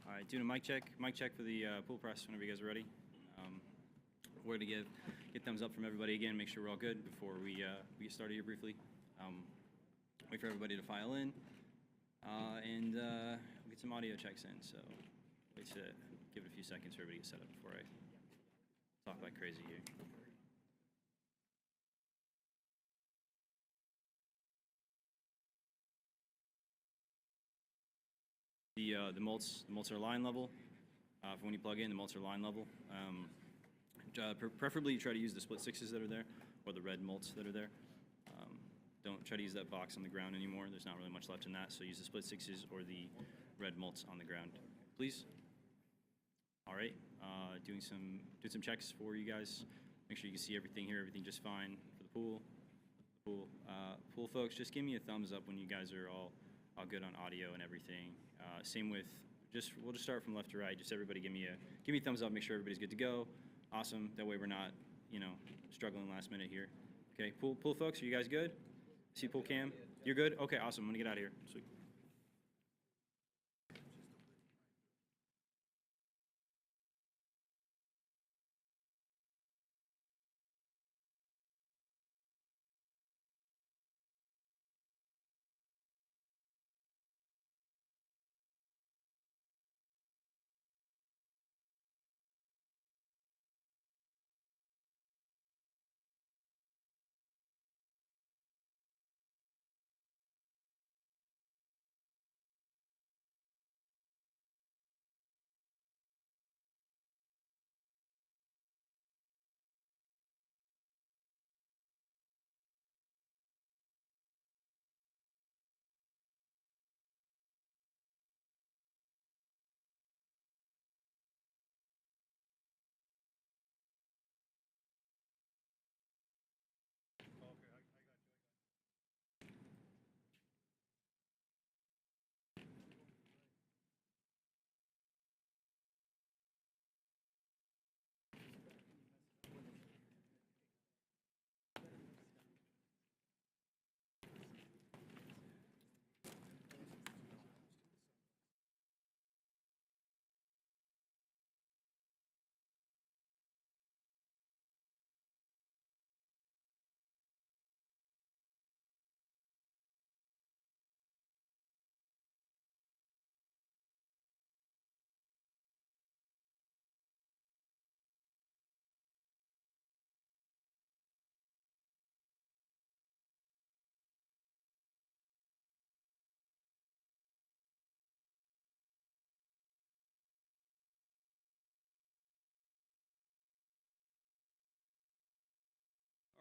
All right, doing a mic check for the pool press whenever you guys are ready. We're going to get thumbs up from everybody again, make sure we're all good before we get started here briefly. Wait for everybody to file in, and we'll get some audio checks in, so wait to give it a few seconds for everybody to get set up before I talk like crazy here. The mults are line level. For when you plug in, the mults are line level. Preferably you try to use the split sixes that are there, or the red mults that are there. Don't try to use that box on the ground anymore. There's not really much left in that, so use the split sixes or the red mults on the ground, please. All right, doing some checks for you guys. Make sure you can see everything here, everything just fine for the pool. Pool folks, just give me a thumbs up when you guys are all good on audio and everything. Same with we'll just start from left to right. Just everybody give me a thumbs up. Make sure everybody's good to go. Awesome. That way we're not struggling last minute here. Okay, pool folks, are you guys good? See pool cam? You're good? Okay, awesome. I'm gonna get out of here. Sweet.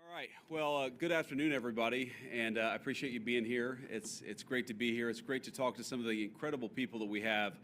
All right. Well, good afternoon, everybody, and I appreciate you being here. It's great to be here. It's great to talk to some of the incredible people that we have,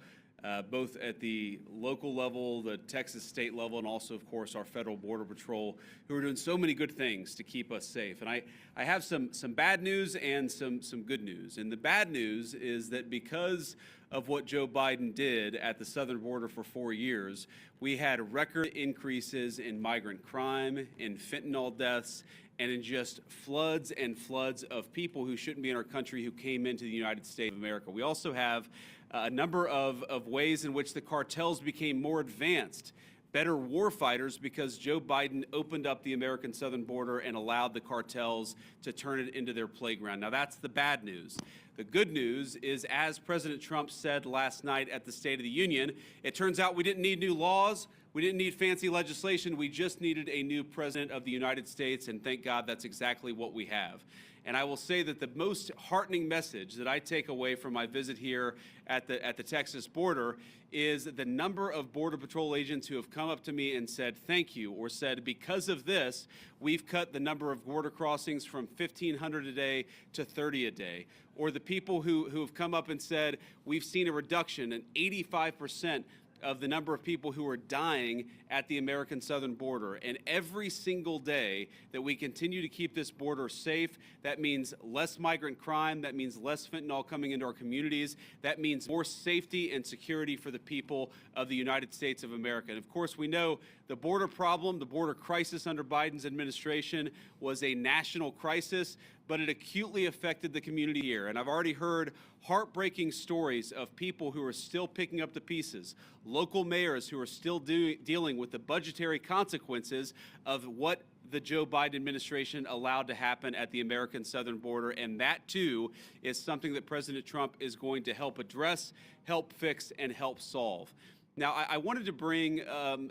both at the local level, the Texas state level, and also, of course, our federal border patrol, who are doing so many good things to keep us safe. And I have some bad news and some good news. And the bad news is that because of what Joe Biden did at the southern border for 4 years, we had record increases in migrant crime, in fentanyl deaths, and in just floods and floods of people who shouldn't be in our country who came into the United States of America. We also have a number of ways in which the cartels became more advanced, better war fighters, because Joe Biden opened up the American southern border and allowed the cartels to turn it into their playground. Now, that's the bad news. The good news is, as President Trump said last night at the State of the Union, it turns out we didn't need new laws. We didn't need fancy legislation. We just needed a new president of the United States, and thank God that's exactly what we have. And I will say that the most heartening message that I take away from my visit here at the Texas border is the number of Border Patrol agents who have come up to me and said thank you, or said because of this, we've cut the number of border crossings from 1,500 a day to 30 a day. Or the people who have come up and said we've seen a reduction, an 85% of the number of people who are dying at the American southern border. And every single day that we continue to keep this border safe, that means less migrant crime, that means less fentanyl coming into our communities, that means more safety and security for the people of the United States of America. And of course, we know The border problem, the border crisis under Biden's administration was a national crisis, but it acutely affected the community here. And I've already heard heartbreaking stories of people who are still picking up the pieces, local mayors who are still dealing with the budgetary consequences of what the Joe Biden administration allowed to happen at the American southern border. And that, too, is something that President Trump is going to help address, help fix, and help solve. Now, I wanted to bring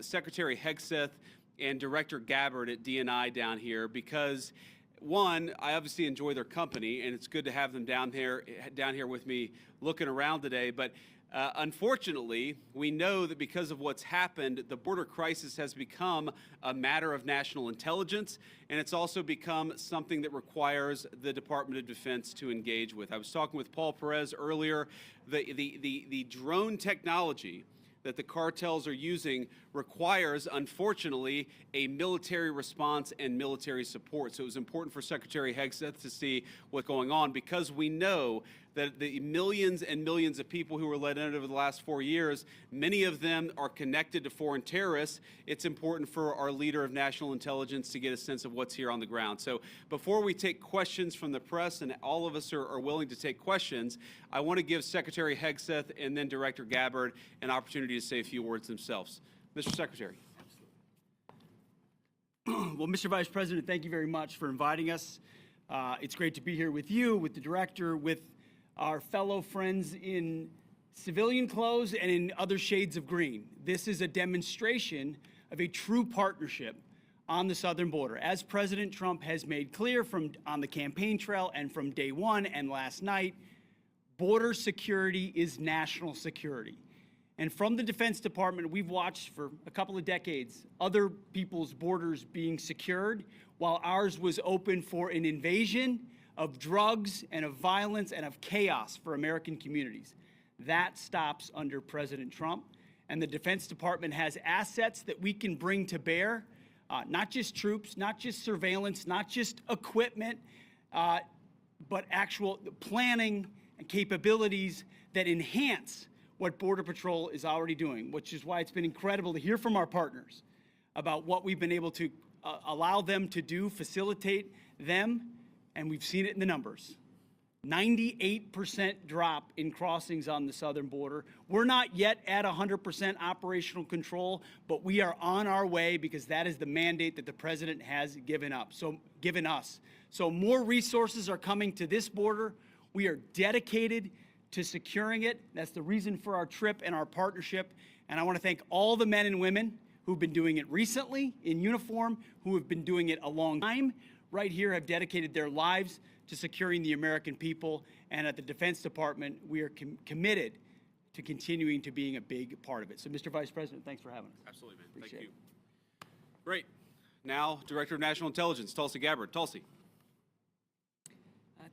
Secretary Hegseth and Director Gabbard at DNI down here because, one, I obviously enjoy their company, and it's good to have them down here with me looking around today. But unfortunately, we know that because of what's happened, the border crisis has become a matter of national intelligence, and it's also become something that requires the Department of Defense to engage with. I was talking with Paul Perez earlier. The drone technology that the cartels are using requires, unfortunately, a military response and military support. So it was important for Secretary Hegseth to see what's going on because we know that the millions and millions of people who were let in over the last 4 years, many of them are connected to foreign terrorists. It's important for our leader of national intelligence to get a sense of what's here on the ground. So before we take questions from the press, and all of us are willing to take questions, I want to give Secretary Hegseth and then Director Gabbard an opportunity to say a few words themselves. Mr. Secretary. Well, Mr. Vice President, thank you very much for inviting us. It's great to be here with you, with the director, with our fellow friends in civilian clothes and in other shades of green. This is a demonstration of a true partnership on the southern border. As President Trump has made clear on the campaign trail and from day one and last night, border security is national security. And from the Defense Department, we've watched for a couple of decades other people's borders being secured while ours was open for an invasion of drugs and of violence and of chaos for American communities. That stops under President Trump. And the Defense Department has assets that we can bring to bear, not just troops, not just surveillance, not just equipment, but actual planning and capabilities that enhance what Border Patrol is already doing, which is why it's been incredible to hear from our partners about what we've been able to allow them to do, facilitate them, and we've seen it in the numbers. 98% drop in crossings on the southern border. We're not yet at 100% operational control, but we are on our way because that is the mandate that the president has given us. So more resources are coming to this border. We are dedicated to securing it. That's the reason for our trip and our partnership. And I want to thank all the men and women who've been doing it recently in uniform, who have been doing it a long time, right here, have dedicated their lives to securing the American people. And at the Defense Department, we are committed to continuing to being a big part of it. So, Mr. Vice President, thanks for having us. Absolutely, man. Thank you. Great. Now, Director of National Intelligence, Tulsi Gabbard. Tulsi.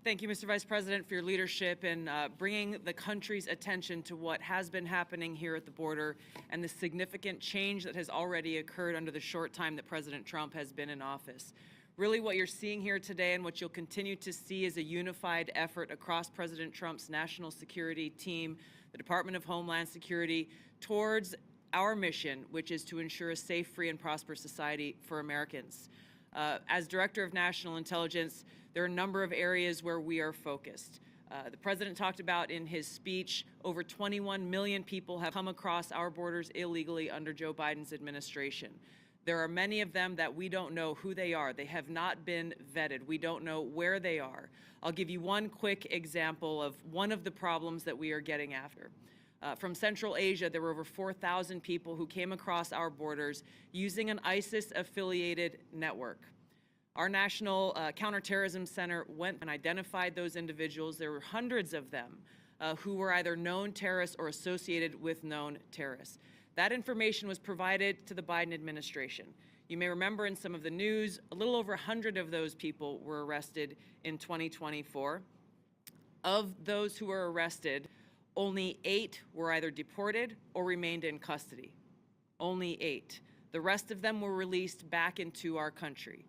Thank you, Mr. Vice President, for your leadership in bringing the country's attention to what has been happening here at the border and the significant change that has already occurred under the short time that President Trump has been in office. Really, what you're seeing here today and what you'll continue to see is a unified effort across President Trump's national security team, the Department of Homeland Security, towards our mission, which is to ensure a safe, free, and prosperous society for Americans. As Director of National Intelligence, there are a number of areas where we are focused. The President talked about in his speech, over 21 million people have come across our borders illegally under Joe Biden's administration. There are many of them that we don't know who they are. They have not been vetted. We don't know where they are. I'll give you one quick example of one of the problems that we are getting after. From Central Asia, there were over 4,000 people who came across our borders using an ISIS-affiliated network. Our National Counterterrorism Center went and identified those individuals. There were hundreds of them who were either known terrorists or associated with known terrorists. That information was provided to the Biden administration. You may remember in some of the news, a little over 100 of those people were arrested in 2024. Of those who were arrested, only 8 were either deported or remained in custody. Only 8. The rest of them were released back into our country.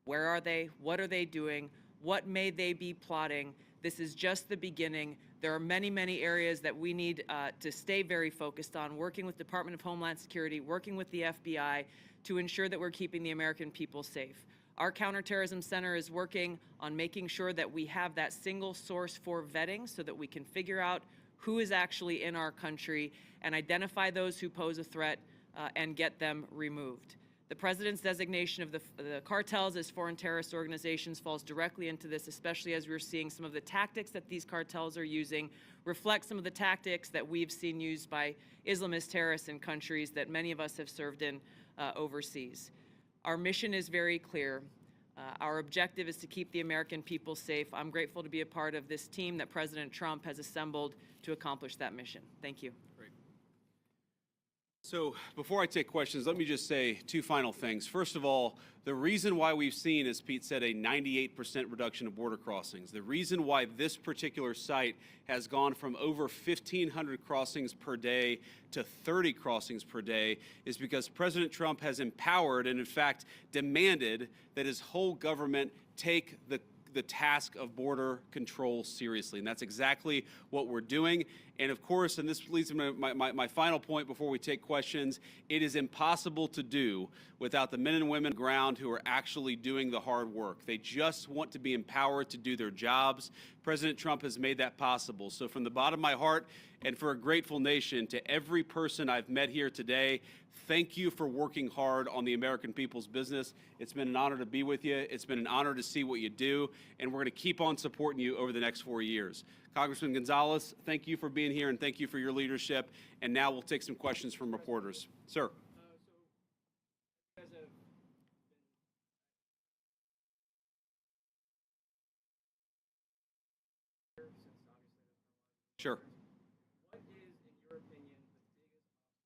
Where are they? What are they doing? What may they be plotting? This is just the beginning. There are many, many areas that we need to stay very focused on, working with Department of Homeland Security, working with the FBI to ensure that we're keeping the American people safe. Our Counterterrorism Center is working on making sure that we have that single source for vetting so that we can figure out who is actually in our country and identify those who pose a threat and get them removed. The President's designation of the cartels as foreign terrorist organizations falls directly into this, especially as we're seeing some of the tactics that these cartels are using reflect some of the tactics that we've seen used by Islamist terrorists in countries that many of us have served in overseas. Our mission is very clear. Our objective is to keep the American people safe. I'm grateful to be a part of this team that President Trump has assembled to accomplish that mission. Thank you. So before I take questions, let me just say two final things. First of all, the reason why we've seen, as Pete said, a 98% reduction of border crossings, the reason why this particular site has gone from over 1,500 crossings per day to 30 crossings per day is because President Trump has empowered and, in fact, demanded that his whole government take the task of border control seriously. And that's exactly what we're doing. And of course, and this leads to my final point before we take questions, it is impossible to do without the men and women on the ground who are actually doing the hard work. They just want to be empowered to do their jobs. President Trump has made that possible. So from the bottom of my heart and for a grateful nation, to every person I've met here today, thank you for working hard on the American people's business. It's been an honor to be with you. It's been an honor to see what you do, and we're going to keep on supporting you over the next 4 years. Congressman Gonzalez, thank you for being here, and thank you for your leadership. And now we'll take some questions from reporters. Sir. Sure. What is, in your opinion, the biggest obstacle?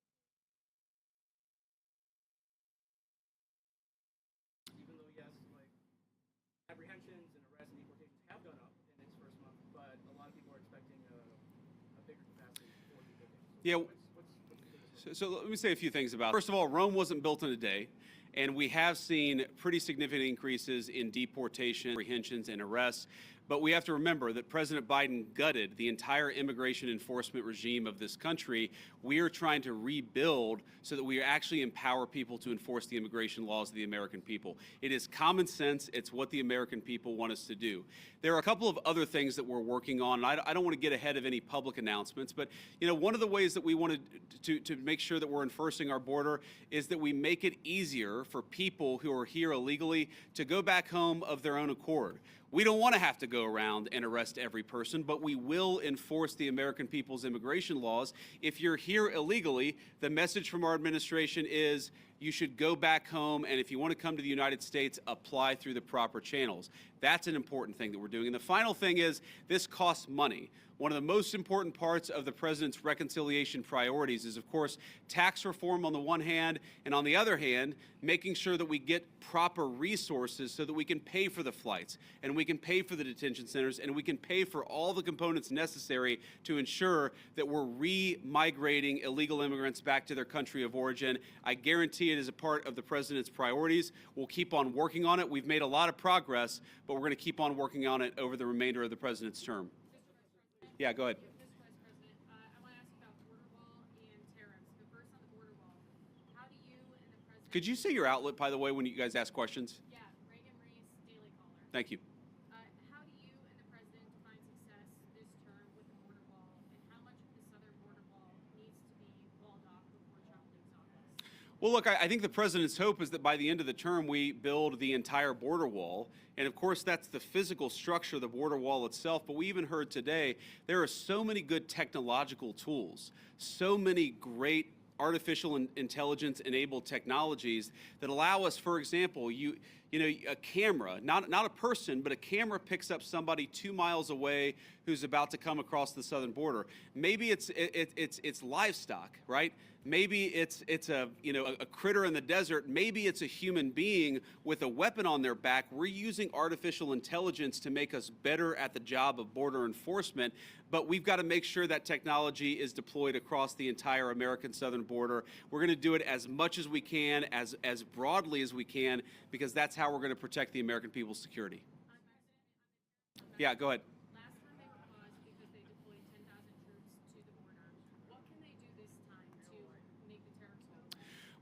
Even though, yes, like apprehensions and arrests and deportations have gone up in its first month, but a lot of people are expecting a bigger capacity for deportation. So Yeah. what's the biggest So let me say a few things about it. First of all, Rome wasn't built in a day, and we have seen pretty significant increases in deportation, apprehensions, and arrests. But we have to remember that President Biden gutted the entire immigration enforcement regime of this country. We are trying to rebuild so that we actually empower people to enforce the immigration laws of the American people. It is common sense. It's what the American people want us to do. There are a couple of other things that we're working on. And I don't want to get ahead of any public announcements, but one of the ways that we wanted to make sure that we're enforcing our border is that we make it easier for people who are here illegally to go back home of their own accord. We don't want to have to go around and arrest every person, but we will enforce the American people's immigration laws. If you're here illegally, the message from our administration is you should go back home, and if you want to come to the United States, apply through the proper channels. That's an important thing that we're doing. And the final thing is this costs money. One of the most important parts of the President's reconciliation priorities is, of course, tax reform on the one hand, and on the other hand, making sure that we get proper resources so that we can pay for the flights, and we can pay for the detention centers, and we can pay for all the components necessary to ensure that we're re-migrating illegal immigrants back to their country of origin. I guarantee it is a part of the President's priorities. We'll keep on working on it. We've made a lot of progress, but we're going to keep on working on it over the remainder of the President's term. Yeah, go ahead. Mr. Vice President, I want to ask about border wall and tariffs. But first on the border wall, how do you and the President... Could you say your outlet, by the way, when you guys ask questions? Yeah, Reagan Reese, Daily Caller. Thank you. How do you and the President define success this term with the border wall, and how much of the southern border wall needs to be walled off before Trump leaves office? Well, look, I think the President's hope is that by the end of the term, we build the entire border wall. And of course, that's the physical structure of the border wall itself. But we even heard today, there are so many good technological tools, so many great artificial intelligence enabled technologies that allow us, for example, a camera, not a person, but a camera picks up somebody 2 miles away who's about to come across the southern border. Maybe it's livestock, right? Maybe it's a critter in the desert. Maybe it's a human being with a weapon on their back. We're using artificial intelligence to make us better at the job of border enforcement, but we've got to make sure that technology is deployed across the entire American southern border. We're going to do it as much as we can, as broadly as we can, because that's how we're going to protect the American people's security. Yeah, go ahead. Last time they were paused because they deployed 10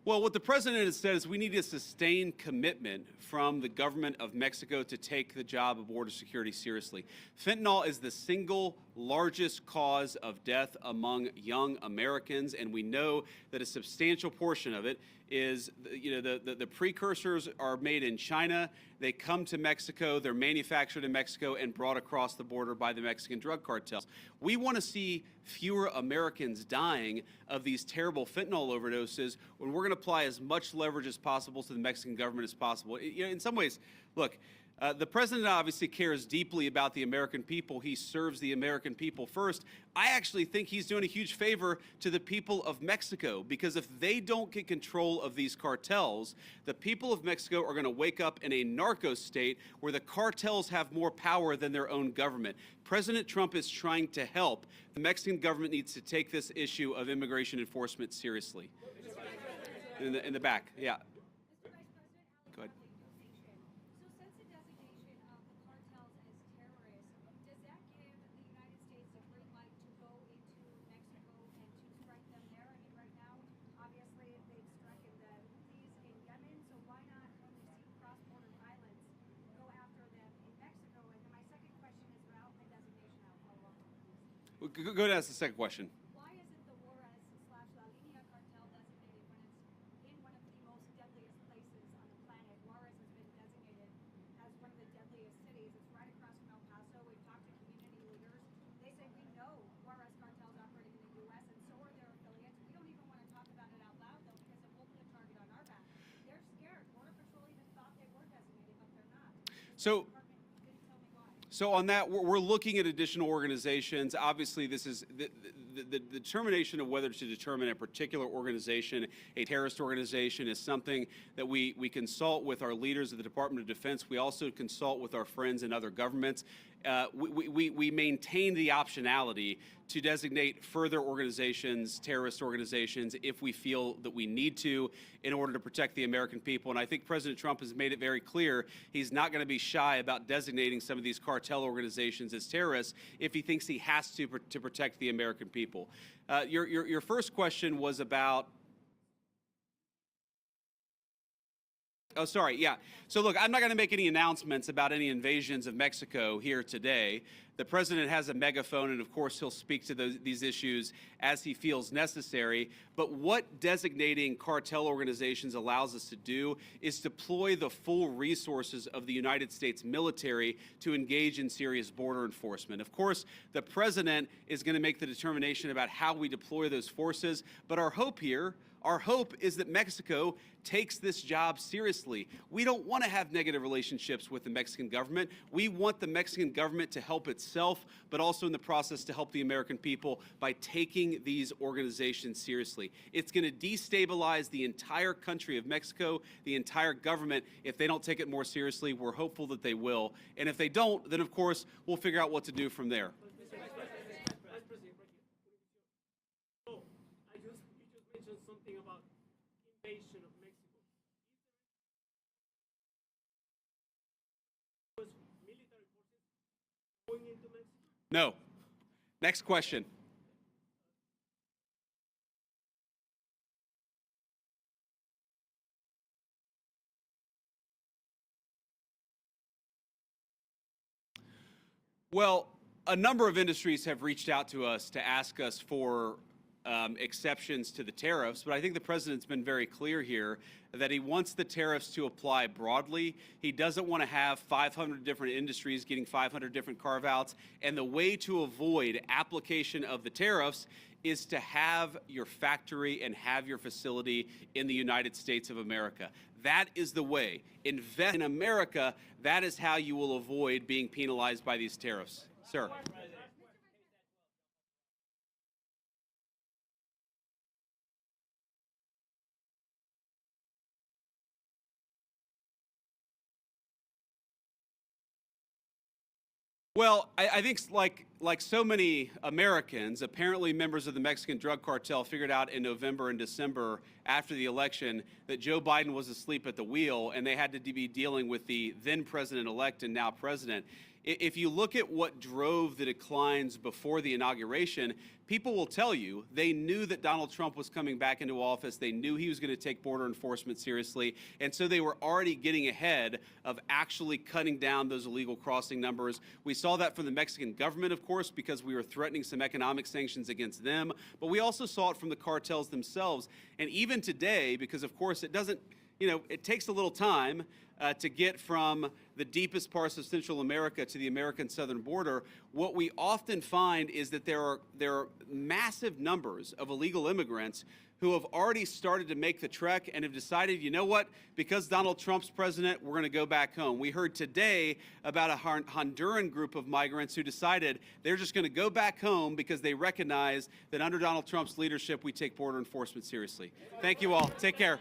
Well, what the president has said is we need a sustained commitment from the government of Mexico to take the job of border security seriously. Fentanyl is the single largest cause of death among young Americans, and we know that a substantial portion of it is, the precursors are made in China. They come to Mexico, they're manufactured in Mexico and brought across the border by the Mexican drug cartels. We want to see fewer Americans dying of these terrible fentanyl overdoses when we're going to apply as much leverage as possible to the Mexican government as possible. In some ways, look, the president obviously cares deeply about the American people. He serves the American people first. I actually think he's doing a huge favor to the people of Mexico, because if they don't get control of these cartels, the people of Mexico are going to wake up in a narco state where the cartels have more power than their own government. President Trump is trying to help. The Mexican government needs to take this issue of immigration enforcement seriously. In the back, yeah. Go ahead. Go ahead and ask the second question. Why isn't the Juarez/La Línea cartel designated when it's in one of the most deadliest places on the planet? Juarez has been designated as one of the deadliest cities. It's right across from El Paso. We've talked to community leaders. They say we know Juarez cartel's operating in the U.S. and so are their affiliates. We don't even want to talk about it out loud though, because it will put a target on our back. They're scared. Border Patrol even thought they were designated, but they're not. So on that, we're looking at additional organizations. Obviously, this is the determination of whether to determine a particular organization, a terrorist organization, is something that we consult with our leaders of the Department of Defense. We also consult with our friends in other governments. We maintain the optionality to designate further organizations, terrorist organizations, if we feel that we need to in order to protect the American people. And I think President Trump has made it very clear he's not going to be shy about designating some of these cartel organizations as terrorists if he thinks he has to protect the American people. Your first question was about... Oh, sorry, yeah. So look, I'm not going to make any announcements about any invasions of Mexico here today. The president has a megaphone, and of course he'll speak to these issues as he feels necessary. But what designating cartel organizations allows us to do is deploy the full resources of the United States military to engage in serious border enforcement. Of course, the president is going to make the determination about how we deploy those forces, but our hope is that Mexico takes this job seriously. We don't want to have negative relationships with the Mexican government. We want the Mexican government to help itself, but also in the process to help the American people by taking these organizations seriously. It's going to destabilize the entire country of Mexico, the entire government, if they don't take it more seriously. We're hopeful that they will. And if they don't, then of course, we'll figure out what to do from there. Something about invasion of Mexico. Was military forces going into Mexico? No. Next question. Well, a number of industries have reached out to us to ask us for exceptions to the tariffs, but I think the president's been very clear here that he wants the tariffs to apply broadly. He doesn't want to have 500 different industries getting 500 different carve-outs, and the way to avoid application of the tariffs is to have your factory and have your facility in the United States of America. That is the way. Invest in America. That is how you will avoid being penalized by these tariffs. Sir. Well, I think like so many Americans, apparently members of the Mexican drug cartel figured out in November and December after the election that Joe Biden was asleep at the wheel and they had to be dealing with the then president-elect and now president. If you look at what drove the declines before the inauguration, people will tell you they knew that Donald Trump was coming back into office. They knew he was going to take border enforcement seriously. And so they were already getting ahead of actually cutting down those illegal crossing numbers. We saw that from the Mexican government, of course, because we were threatening some economic sanctions against them. But we also saw it from the cartels themselves. And even today, because, of course, it doesn't, it takes a little time to get from the deepest parts of Central America to the American southern border, what we often find is that there are massive numbers of illegal immigrants who have already started to make the trek and have decided, you know what, because Donald Trump's president, we're going to go back home. We heard today about a Honduran group of migrants who decided they're just going to go back home because they recognize that under Donald Trump's leadership, we take border enforcement seriously. Thank you all. Take care.